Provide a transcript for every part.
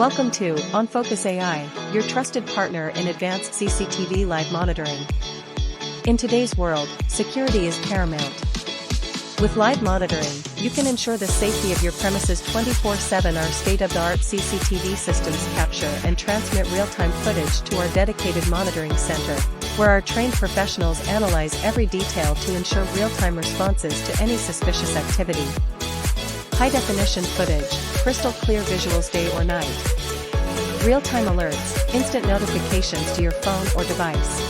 Welcome to OnFocus AI, your trusted partner in advanced CCTV live monitoring. In today's world, security is paramount. With live monitoring, you can ensure the safety of your premises 24/7. Our state-of-the-art CCTV systems capture and transmit real-time footage to our dedicated monitoring center, where our trained professionals analyze every detail to ensure real-time responses to any suspicious activity. High-definition footage, crystal clear visuals day or night. Real-time alerts, instant notifications to your phone or device.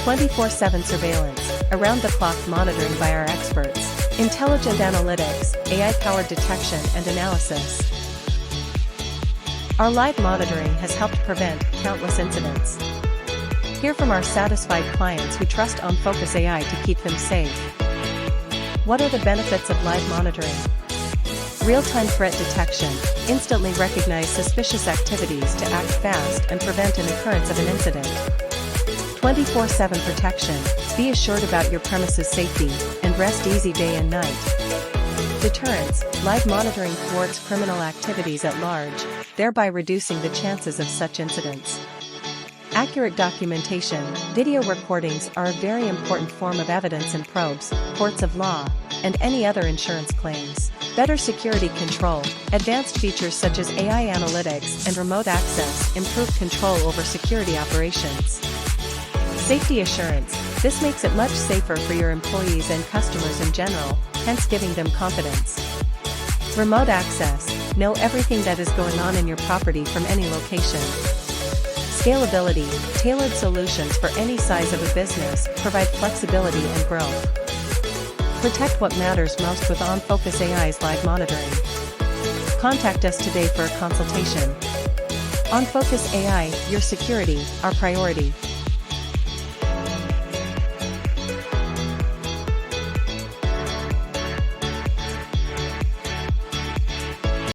24/7 surveillance, around-the-clock monitoring by our experts. Intelligent analytics, AI-powered detection and analysis. Our live monitoring has helped prevent countless incidents. Hear from our satisfied clients who trust OnFocus AI to keep them safe. What are the benefits of live monitoring? Real-time threat detection, instantly recognize suspicious activities to act fast and prevent an occurrence of an incident. 24/7 protection, be assured about your premises safety, and rest easy day and night. Deterrence, live monitoring thwarts criminal activities at large, thereby reducing the chances of such incidents. Accurate documentation, video recordings are a very important form of evidence in probes, courts of law, and any other insurance claims. Better security control, advanced features such as AI analytics and remote access improve control over security operations. Safety assurance, this makes it much safer for your employees and customers in general, hence giving them confidence. Remote access, know everything that is going on in your property from any location. Scalability, tailored solutions for any size of a business, provide flexibility and growth. Protect what matters most with OnFocus AI's live monitoring. Contact us today for a consultation. OnFocus AI, your security, our priority.